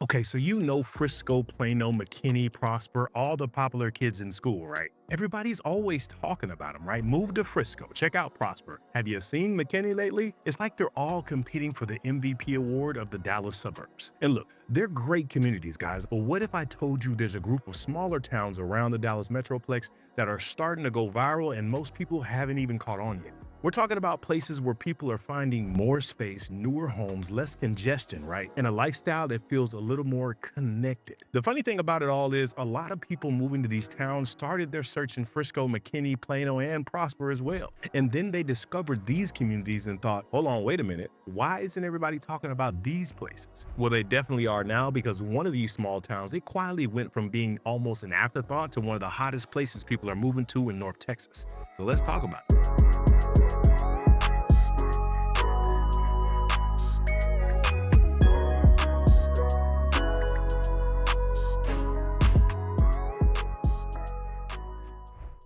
Okay, so you know Frisco, Plano, McKinney, Prosper, all the popular kids in school, right? Everybody's always talking about them, right? Move to Frisco, check out Prosper. Have you seen McKinney lately? It's like they're all competing for the MVP award of the Dallas suburbs. And look, they're great communities, guys, but what if I told you there's a group of smaller towns around the Dallas Metroplex that are starting to go viral and most people haven't even caught on yet? We're talking about places where people are finding more space, newer homes, less congestion, right? And a lifestyle that feels a little more connected. The funny thing about it all is a lot of people moving to these towns started their search in Frisco, McKinney, Plano, and Prosper as well. And then they discovered these communities and thought, hold on, wait a minute. Why isn't everybody talking about these places? Well, they definitely are now because one of these small towns, it quietly went from being almost an afterthought to one of the hottest places people are moving to in North Texas. So let's talk about it.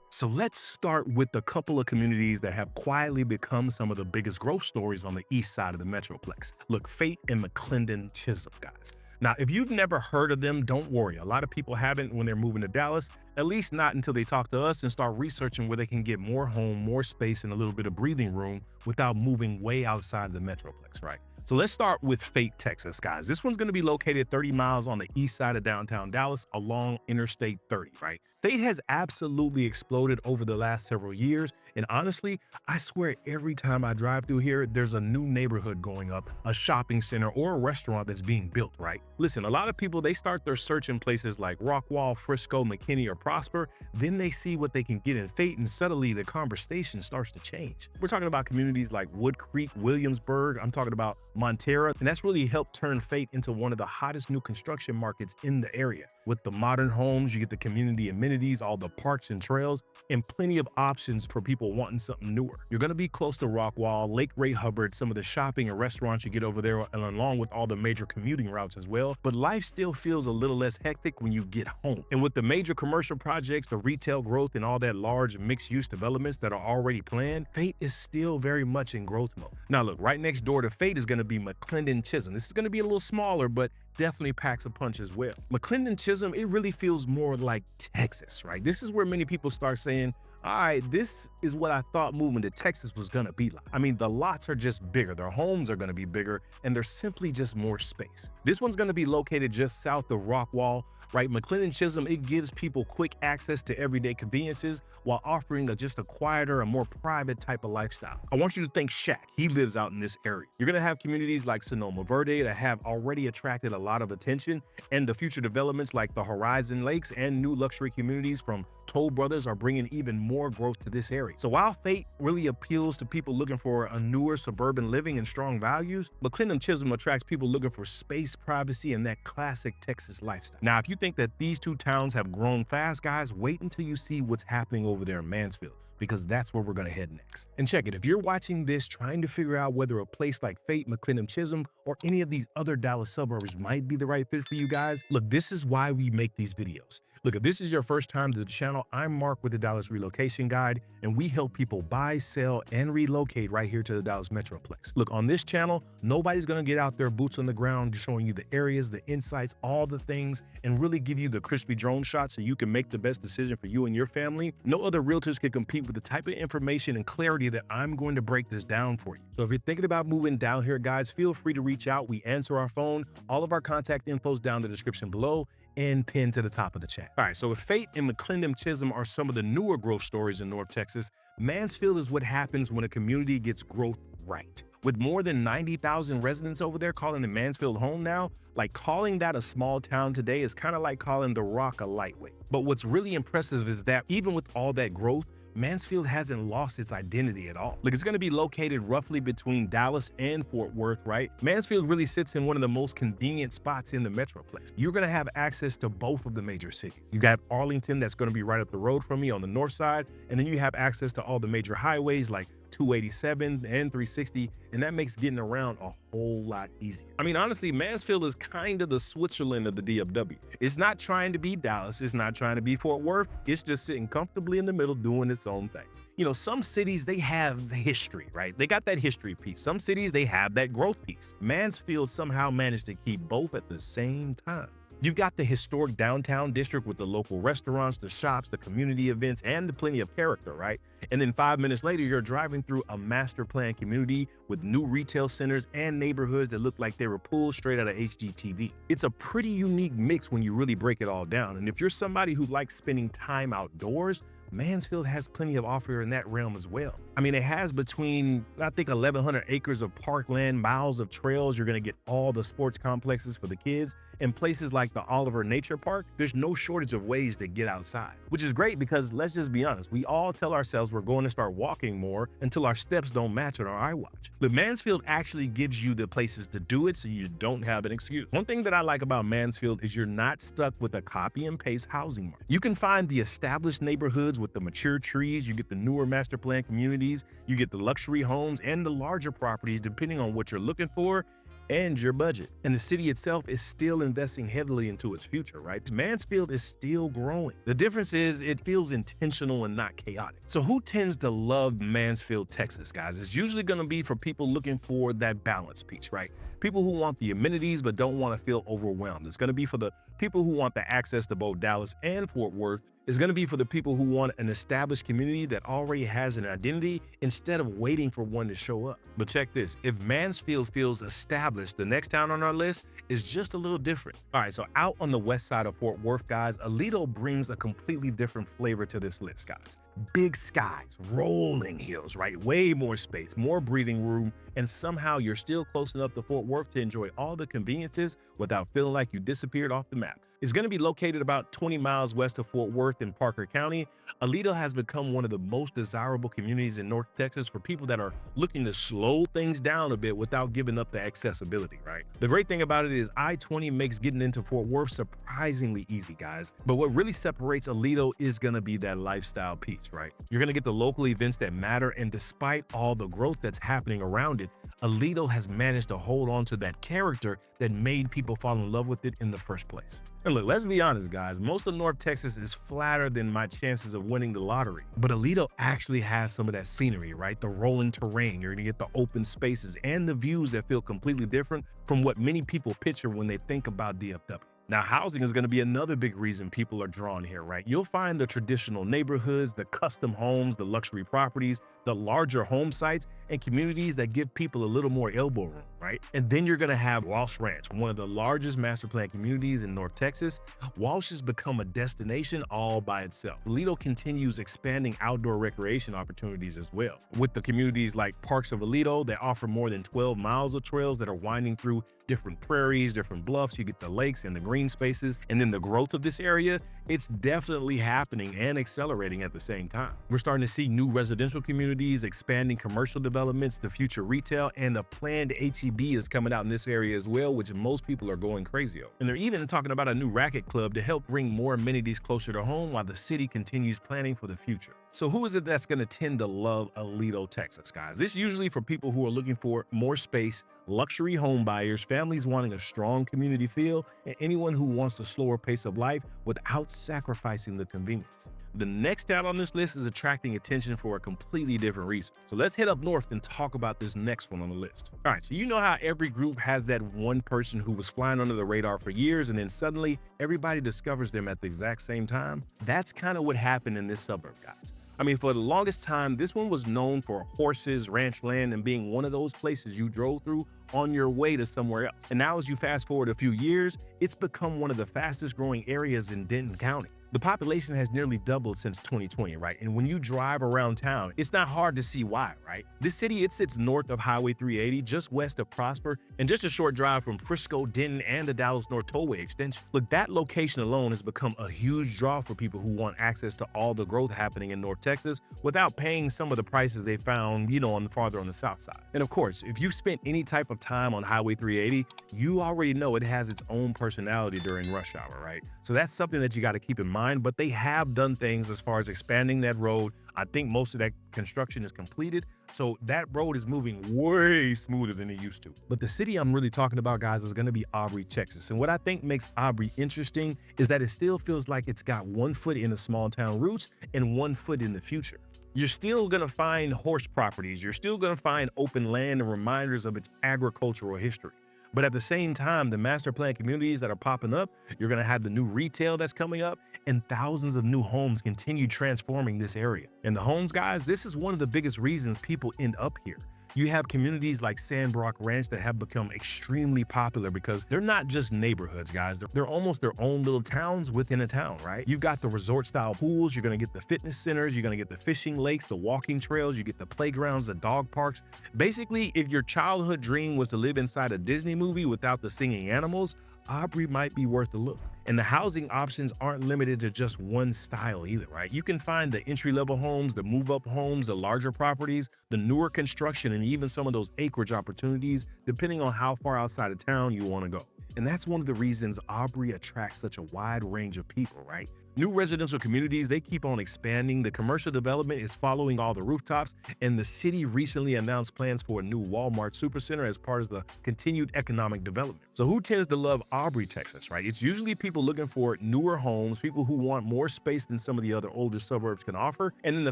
So let's start with a couple of communities that have quietly become some of the biggest growth stories on the east side of the Metroplex. Look, Fate and McLendon-Chisholm, guys. Now, if you've never heard of them, don't worry. A lot of people haven't when they're moving to Dallas, at least not until they talk to us and start researching where they can get more home, more space, and a little bit of breathing room without moving way outside the Metroplex, right? So let's start with Fate, Texas, guys. This one's going to be located 30 miles on the east side of downtown Dallas along Interstate 30, right? Fate has absolutely exploded over the last several years. And honestly, I swear every time I drive through here, there's a new neighborhood going up, a shopping center, or a restaurant that's being built, right? Listen, a lot of people, they start their search in places like Rockwall, Frisco, McKinney, or Prosper. Then they see what they can get in Fate, and suddenly the conversation starts to change. We're talking about communities like Wood Creek, Williamsburg. I'm talking about Montera, and that's really helped turn Fate into one of the hottest new construction markets in the area. With the modern homes, you get the community amenities, all the parks and trails, and plenty of options for people wanting something newer. You're going to be close to Rockwall, Lake Ray Hubbard, some of the shopping and restaurants you get over there, and along with all the major commuting routes as well. But life still feels a little less hectic when you get home. And with the major commercial projects, the retail growth, and all that large mixed-use developments that are already planned, Fate is still very much in growth mode. Now look, right next door to Fate is going to be McLendon-Chisholm. This is going to be a little smaller, but definitely packs a punch as well. McLendon-Chisholm, it really feels more like Texas, right? This is where many people start saying, all right, this is what I thought moving to Texas was gonna be like. I mean, the lots are just bigger, their homes are gonna be bigger, and there's simply just more space. This one's gonna be located just south of Rockwall, right? McLendon-Chisholm, it gives people quick access to everyday conveniences while offering just a quieter, a more private type of lifestyle. I want you to think Shaq. He lives out in this area. You're gonna have communities like Sonoma Verde that have already attracted a lot of attention, and the future developments like the Horizon Lakes and new luxury communities from Toll Brothers are bringing even more growth to this area. So while Fate really appeals to people looking for a newer suburban living and strong values, McLendon-Chisholm attracts people looking for space, privacy, and that classic Texas lifestyle. Now, if you think that these two towns have grown fast, guys, wait until you see what's happening over there in Mansfield, because that's where we're gonna head next. And check it, if you're watching this trying to figure out whether a place like Fate, McLendon-Chisholm, or any of these other Dallas suburbs might be the right fit for you guys, look, this is why we make these videos. Look, if this is your first time to the channel, I'm Mark with the Dallas Relocation Guide, and we help people buy, sell, and relocate right here to the Dallas Metroplex. Look, on this channel, nobody's gonna get out there boots on the ground showing you the areas, the insights, all the things, and really give you the crispy drone shot so you can make the best decision for you and your family. No other realtors can compete with the type of information and clarity that I'm going to break this down for you. So if you're thinking about moving down here, guys, feel free to reach out. We answer our phone. All of our contact info's down in the description below and pinned to the top of the chat. All right, so if Fate and McLendon-Chisholm are some of the newer growth stories in North Texas, Mansfield is what happens when a community gets growth right. With more than 90,000 residents over there calling the Mansfield home now, like calling that a small town today is kind of like calling the Rock a lightweight. But what's really impressive is that even with all that growth, Mansfield hasn't lost its identity at all. Look, it's gonna be located roughly between Dallas and Fort Worth, right? Mansfield really sits in one of the most convenient spots in the Metroplex. You're gonna have access to both of the major cities. You got Arlington that's gonna be right up the road from you on the north side, and then you have access to all the major highways like 287 and 360, and that makes getting around a whole lot easier. I mean, honestly, Mansfield is kind of the Switzerland of the DFW. It's not trying to be Dallas, it's not trying to be Fort Worth, it's just sitting comfortably in the middle doing its own thing. Some cities, they have the history, right? They got that history piece. Some cities, they have that growth piece. Mansfield somehow managed to keep both at the same time. You've got the historic downtown district with the local restaurants, the shops, the community events, and the plenty of character, right? And then 5 minutes later, you're driving through a master plan community with new retail centers and neighborhoods that look like they were pulled straight out of HGTV. It's a pretty unique mix when you really break it all down. And if you're somebody who likes spending time outdoors, Mansfield has plenty of offer in that realm as well. I mean, it has between, I think, 1,100 acres of parkland, miles of trails. You're going to get all the sports complexes for the kids. And places like the Oliver Nature Park, there's no shortage of ways to get outside, which is great because let's just be honest, we all tell ourselves we're going to start walking more until our steps don't match on our iWatch. But Mansfield actually gives you the places to do it so you don't have an excuse. One thing that I like about Mansfield is you're not stuck with a copy and paste housing market. You can find the established neighborhoods with the mature trees, you get the newer master plan communities, you get the luxury homes and the larger properties depending on what you're looking for and your budget. And the city itself is still investing heavily into its future, right? Mansfield is still growing. The difference is it feels intentional and not chaotic. So who tends to love Mansfield, Texas, guys? It's usually going to be for people looking for that balance piece, right? People who want the amenities but don't want to feel overwhelmed. It's going to be for the people who want the access to both Dallas and Fort Worth. It's going to be for the people who want an established community that already has an identity instead of waiting for one to show up. But check this, if Mansfield feels established, the next town on our list is just a little different. All right, so out on the west side of Fort Worth, guys, Aledo brings a completely different flavor to this list, guys. Big skies, rolling hills, right? Way more space, more breathing room, and somehow you're still close enough to Fort Worth to enjoy all the conveniences without feeling like you disappeared off the map. It's going to be located about 20 miles west of Fort Worth in Parker County. Aledo has become one of the most desirable communities in North Texas for people that are looking to slow things down a bit without giving up the accessibility, right? The great thing about it is I-20 makes getting into Fort Worth surprisingly easy, guys. But what really separates Aledo is going to be that lifestyle piece, right? You're going to get the local events that matter, and despite all the growth that's happening around it, Aledo has managed to hold on to that character that made people fall in love with it in the first place. And look, let's be honest, guys, most of North Texas is flatter than my chances of winning the lottery. But Aledo actually has some of that scenery, right? The rolling terrain, you're gonna get the open spaces and the views that feel completely different from what many people picture when they think about DFW. Now, housing is going to be another big reason people are drawn here, right? You'll find the traditional neighborhoods, the custom homes, the luxury properties, the larger home sites, and communities that give people a little more elbow room, right? And then you're going to have Walsh Ranch, one of the largest master plan communities in North Texas. Walsh has become a destination all by itself. Aledo continues expanding outdoor recreation opportunities as well, with the communities like Parks of Aledo that offer more than 12 miles of trails that are winding through different prairies, different bluffs. You get the lakes and the green spaces, and then the growth of this area, it's definitely happening and accelerating at the same time. We're starting to see new residential communities, expanding commercial developments, the future retail, and the planned ATB is coming out in this area as well, which most people are going crazy over. And they're even talking about a new racket club to help bring more amenities closer to home while the city continues planning for the future. So who is it that's going to tend to love Aledo, Texas, guys? This is usually for people who are looking for more space, luxury home buyers, families wanting a strong community feel, and anyone who wants a slower pace of life without sacrificing the convenience. The next town on this list is attracting attention for a completely different reason. So let's head up north and talk about this next one on the list. All right, so you know how every group has that one person who was flying under the radar for years and then suddenly everybody discovers them at the exact same time? That's kind of what happened in this suburb, guys. I mean, for the longest time, this one was known for horses, ranch land, and being one of those places you drove through on your way to somewhere else. And now as you fast forward a few years, it's become one of the fastest growing areas in Denton County. The population has nearly doubled since 2020, right? And when you drive around town, it's not hard to see why, right? This city, it sits north of Highway 380, just west of Prosper, and just a short drive from Frisco, Denton, and the Dallas North Tollway extension. Look, that location alone has become a huge draw for people who want access to all the growth happening in North Texas without paying some of the prices they found, farther on the south side. And of course, if you spent any type of time on Highway 380, you already know it has its own personality during rush hour, right? So that's something that you got to keep in mind, but they have done things as far as expanding that road. I think most of that construction is completed, so that road is moving way smoother than it used to. But the city I'm really talking about, guys, is going to be Aubrey, Texas. And what I think makes Aubrey interesting is that it still feels like it's got one foot in the small town roots and one foot in the future. You're still gonna find horse properties, you're still gonna find open land and reminders of its agricultural history. But at the same time, the master plan communities that are popping up, you're gonna have the new retail that's coming up, and thousands of new homes continue transforming this area. And the homes, guys, this is one of the biggest reasons people end up here. You have communities like Sandbrook Ranch that have become extremely popular because they're not just neighborhoods, guys. They're almost their own little towns within a town, right? You've got the resort style pools, you're gonna get the fitness centers, you're gonna get the fishing lakes, the walking trails, you get the playgrounds, the dog parks. Basically, if your childhood dream was to live inside a Disney movie without the singing animals, Aubrey might be worth a look. And the housing options aren't limited to just one style either, right? You can find the entry-level homes, the move-up homes, the larger properties, the newer construction, and even some of those acreage opportunities, depending on how far outside of town you want to go. And that's one of the reasons Aubrey attracts such a wide range of people, right? New residential communities, they keep on expanding. The commercial development is following all the rooftops, and the city recently announced plans for a new Walmart supercenter as part of the continued economic development. So who tends to love Aubrey, Texas, right? It's usually people looking for newer homes, people who want more space than some of the other older suburbs can offer, and then the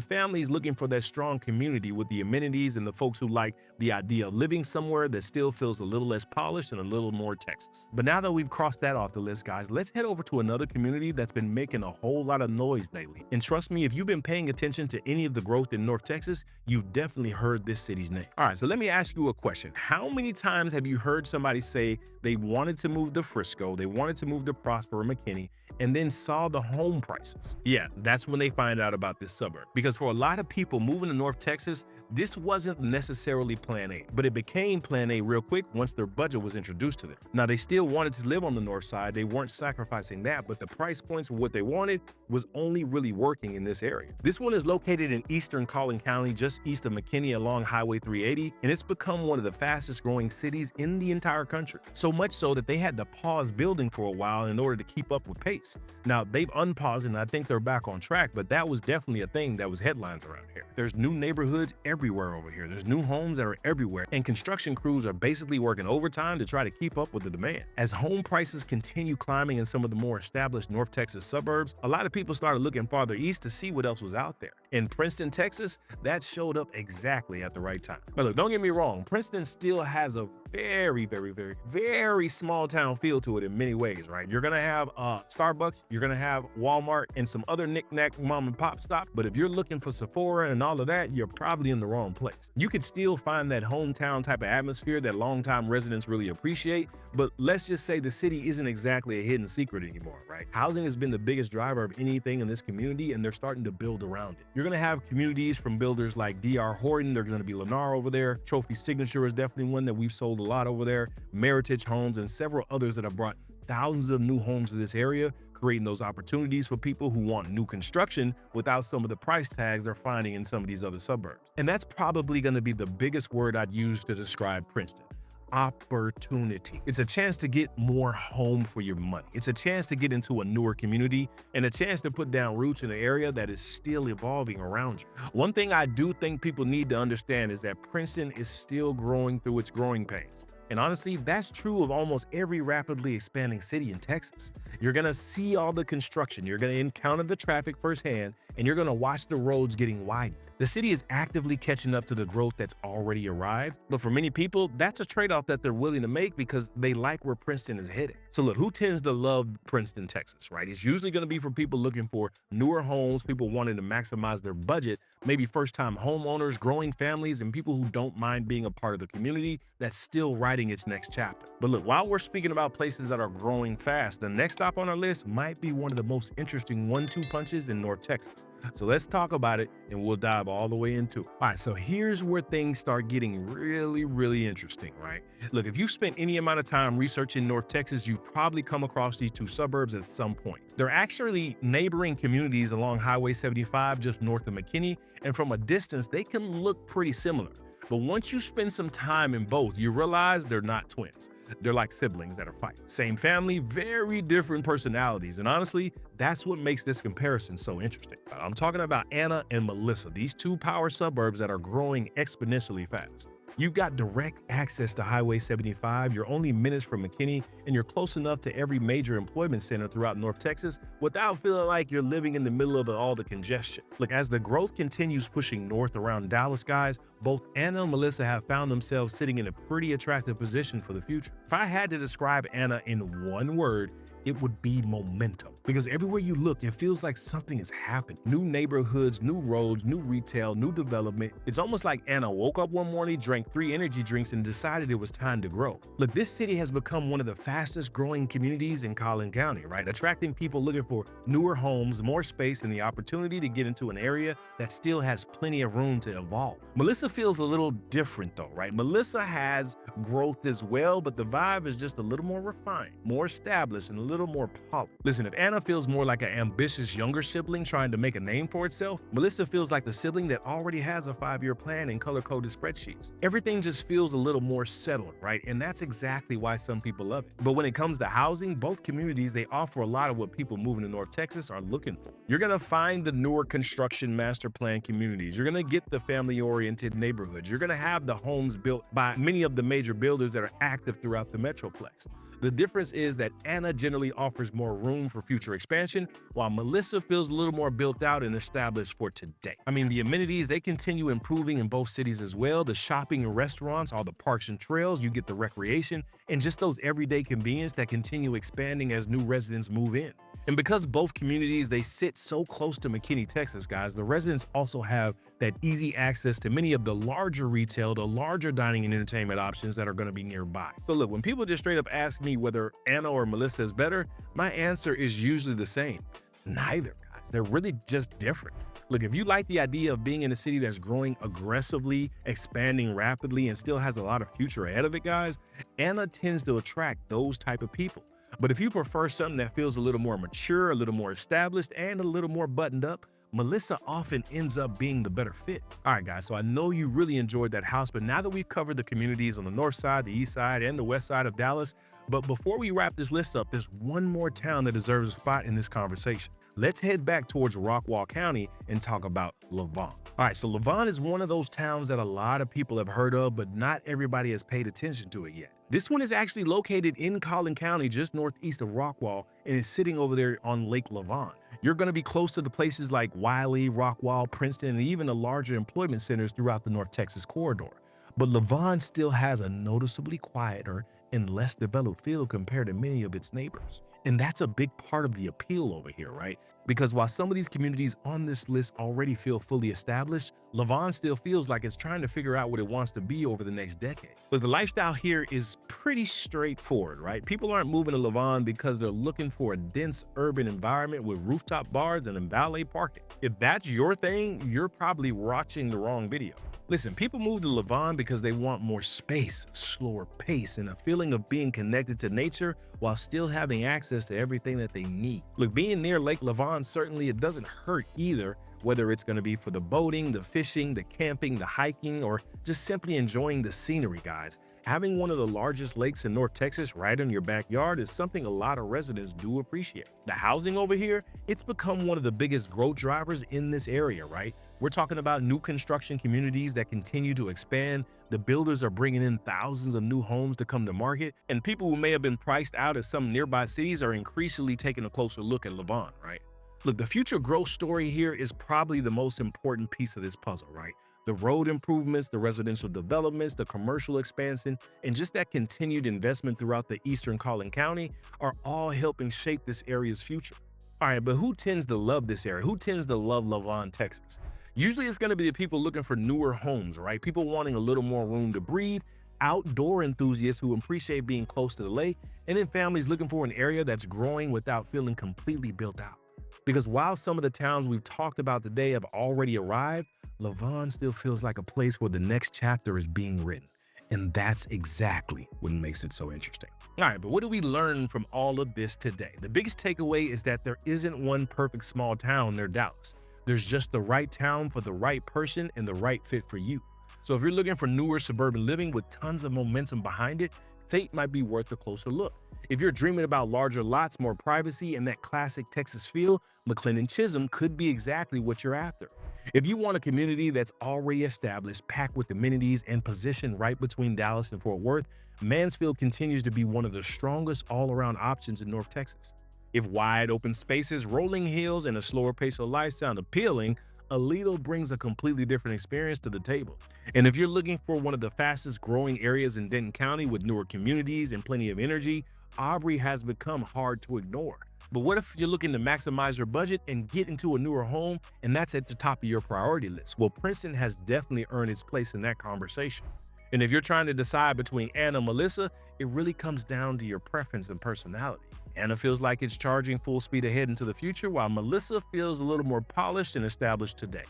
families looking for that strong community with the amenities and the folks who like the idea of living somewhere that still feels a little less polished and a little more Texas. But now that we've crossed that off the list, guys, let's head over to another community that's been making a whole lot of noise lately. And trust me, if you've been paying attention to any of the growth in North Texas, you've definitely heard this city's name. All right, so let me ask you a question. How many times have you heard somebody say they wanted to move to Frisco, they wanted to move to Prosper or McKinney, and then saw the home prices? Yeah, that's when they find out about this suburb. Because for a lot of people moving to North Texas, this wasn't necessarily plan A, but it became plan A real quick once their budget was introduced to them. Now, they still wanted to live on the north side. They weren't sacrificing that, but the price points for what they wanted was only really working in this area. This one is located in eastern Collin County, just east of McKinney along Highway 380, and it's become one of the fastest growing cities in the entire country. So much so that they had to pause building for a while in order to keep up with pace. Now, they've unpaused and I think they're back on track, but that was definitely a thing that was headlines around here. There's new neighborhoods everywhere over here. There's new homes that are everywhere, and construction crews are basically working overtime to try to keep up with the demand. As home prices continue climbing in some of the more established North Texas suburbs, a lot of people started looking farther east to see what else was out there. In Princeton, Texas, that showed up exactly at the right time. But look, don't get me wrong, Princeton still has a very small town feel to it in many ways, right? You're gonna have Starbucks, you're gonna have Walmart, and some other knick-knack mom and pop stops. But if you're looking for Sephora and all of that, you're probably in the wrong place. You could still find that hometown type of atmosphere that longtime residents really appreciate, but let's just say the city isn't exactly a hidden secret anymore, right? Housing has been the biggest driver of anything in this community, and they're starting to build around it. You're gonna have communities from builders like D.R. Horton, there's gonna be Lennar over there, Trophy Signature is definitely one that we've sold a lot over there, Meritage Homes, and several others that have brought thousands of new homes to this area, creating those opportunities for people who want new construction without some of the price tags they're finding in some of these other suburbs. And that's probably going to be the biggest word I'd use to describe Princeton: opportunity. It's a chance to get more home for your money. It's a chance to get into a newer community and a chance to put down roots in an area that is still evolving around you. One thing I do think people need to understand is that Princeton is still growing through its growing pains. And honestly, that's true of almost every rapidly expanding city in Texas. You're gonna see all the construction, you're gonna encounter the traffic firsthand, and you're gonna watch the roads getting widened. The city is actively catching up to the growth that's already arrived, but for many people, that's a trade-off that they're willing to make because they like where Princeton is headed. So look, who tends to love Princeton, Texas, right? It's usually gonna be for people looking for newer homes, people wanting to maximize their budget, maybe first-time homeowners, growing families, and people who don't mind being a part of the community that's still writing its next chapter. But look, while we're speaking about places that are growing fast, the next stop on our list might be one of the most interesting 1-2 punches in North Texas. So let's talk about it and we'll dive all the way into it. All right, so here's where things start getting really interesting, right? Look, if you spent any amount of time researching North Texas, you've probably come across these two suburbs at some point. They're actually neighboring communities along Highway 75 just north of McKinney, and from a distance, they can look pretty similar. But once you spend some time in both, you realize they're not twins. They're like siblings that are fighting. Same family, very different personalities. And honestly, that's what makes this comparison so interesting. I'm talking about Anna and Melissa, these two power suburbs that are growing exponentially fast. You've got direct access to Highway 75, you're only minutes from McKinney, and you're close enough to every major employment center throughout North Texas without feeling like you're living in the middle of all the congestion. Look, as the growth continues pushing north around Dallas, guys, both Anna and Melissa have found themselves sitting in a pretty attractive position for the future. If I had to describe Anna in one word, it would be momentum. Because everywhere you look, it feels like something is happening. New neighborhoods, new roads, new retail, new development. It's almost like Anna woke up one morning, drank 3 energy drinks, and decided it was time to grow. Look, this city has become one of the fastest growing communities in Collin County, right? Attracting people looking for newer homes, more space, and the opportunity to get into an area that still has plenty of room to evolve. Melissa feels a little different though, right? Melissa has growth as well, but the vibe is just a little more refined, more established, and a little more polished. Listen, if Anna feels more like an ambitious younger sibling trying to make a name for itself, Melissa feels like the sibling that already has a 5-year plan and color-coded spreadsheets. Everything just feels a little more settled, right? And that's exactly why some people love it. But when it comes to housing, both communities, they offer a lot of what people moving to North Texas are looking for. You're gonna find the newer construction master plan communities. You're gonna get the family-oriented neighborhoods. You're gonna have the homes built by many of the major builders that are active throughout the Metroplex. The difference is that Anna generally offers more room for future expansion, while Melissa feels a little more built out and established for today. I mean, the amenities, they continue improving in both cities as well. The shopping and restaurants, all the parks and trails, you get the recreation, and just those everyday convenience that continue expanding as new residents move in. And because both communities, they sit so close to McKinney, Texas, guys, the residents also have that easy access to many of the larger retail, the larger dining and entertainment options that are going to be nearby. So look, when people just straight up ask me whether Anna or Melissa is better, my answer is usually the same. Neither, guys. They're really just different. Look, if you like the idea of being in a city that's growing aggressively, expanding rapidly, and still has a lot of future ahead of it, guys, Anna tends to attract those type of people. But if you prefer something that feels a little more mature, a little more established, and a little more buttoned up, Melissa often ends up being the better fit. All right, guys, so I know you really enjoyed that house, but now that we've covered the communities on the north side, the east side, and the west side of Dallas, but before we wrap this list up, there's one more town that deserves a spot in this conversation. Let's head back towards Rockwall County and talk about Lavon. All right, so Lavon is one of those towns that a lot of people have heard of, but not everybody has paid attention to it yet. This one is actually located in Collin County, just northeast of Rockwall, and is sitting over there on Lake Lavon. You're going to be close to the places like Wiley, Rockwall, Princeton, and even the larger employment centers throughout the North Texas corridor. But Lavon still has a noticeably quieter and less developed feel compared to many of its neighbors. And that's a big part of the appeal over here, right? Because while some of these communities on this list already feel fully established, Lavon still feels like it's trying to figure out what it wants to be over the next decade. But the lifestyle here is pretty straightforward, right? People aren't moving to Lavon because they're looking for a dense urban environment with rooftop bars and valet parking. If that's your thing, you're probably watching the wrong video. Listen, people move to Lavon because they want more space, slower pace, and a feeling of being connected to nature while still having access to everything that they need. Look, being near Lake Lavon, certainly it doesn't hurt either, whether it's going to be for the boating, the fishing, the camping, the hiking, or just simply enjoying the scenery, guys. Having one of the largest lakes in North Texas right in your backyard is something a lot of residents do appreciate. The housing over here, it's become one of the biggest growth drivers in this area, right? We're talking about new construction communities that continue to expand. The builders are bringing in thousands of new homes to come to market, and people who may have been priced out at some nearby cities are increasingly taking a closer look at Lavon, right? Look, the future growth story here is probably the most important piece of this puzzle, right? The road improvements, the residential developments, the commercial expansion, and just that continued investment throughout the eastern Collin County are all helping shape this area's future. All right, but who tends to love this area? Who tends to love Lavon, Texas? Usually it's going to be the people looking for newer homes, right? People wanting a little more room to breathe, outdoor enthusiasts who appreciate being close to the lake, and then families looking for an area that's growing without feeling completely built out. Because while some of the towns we've talked about today have already arrived, Lavon still feels like a place where the next chapter is being written. And that's exactly what makes it so interesting. All right, but what do we learn from all of this today? The biggest takeaway is that there isn't one perfect small town near Dallas. There's just the right town for the right person and the right fit for you. So if you're looking for newer suburban living with tons of momentum behind it, Fate might be worth a closer look. If you're dreaming about larger lots, more privacy, and that classic Texas feel, McLendon-Chisholm could be exactly what you're after. If you want a community that's already established, packed with amenities, and positioned right between Dallas and Fort Worth, Mansfield continues to be one of the strongest all-around options in North Texas. If wide open spaces, rolling hills, and a slower pace of life sound appealing, Aledo brings a completely different experience to the table. And if you're looking for one of the fastest growing areas in Denton County with newer communities and plenty of energy, Aubrey has become hard to ignore. But what if you're looking to maximize your budget and get into a newer home, and that's at the top of your priority list? Well, Princeton has definitely earned its place in that conversation. And if you're trying to decide between Anna and Melissa, it really comes down to your preference and personality. Anna feels like it's charging full speed ahead into the future, while Melissa feels a little more polished and established today.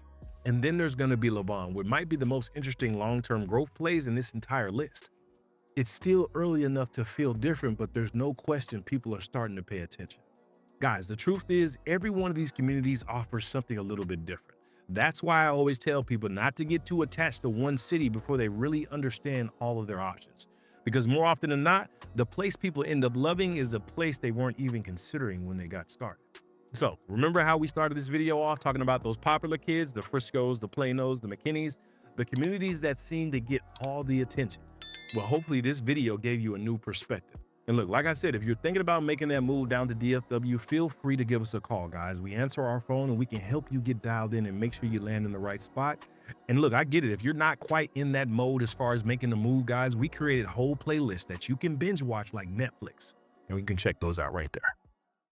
And then there's going to be Lavon, which might be the most interesting long-term growth plays in this entire list. It's still early enough to feel different, but there's no question people are starting to pay attention. Guys, the truth is every one of these communities offers something a little bit different. That's why I always tell people not to get too attached to one city before they really understand all of their options. Because more often than not, the place people end up loving is the place they weren't even considering when they got started. So remember how we started this video off talking about those popular kids, the Friscos, the Planos, the McKinneys, the communities that seem to get all the attention? Well, hopefully this video gave you a new perspective. And look, like I said, if you're thinking about making that move down to DFW, feel free to give us a call, guys. We answer our phone and we can help you get dialed in and make sure you land in the right spot. And look, I get it. If you're not quite in that mode as far as making the move, guys, we created whole playlists that you can binge watch like Netflix. And we can check those out right there.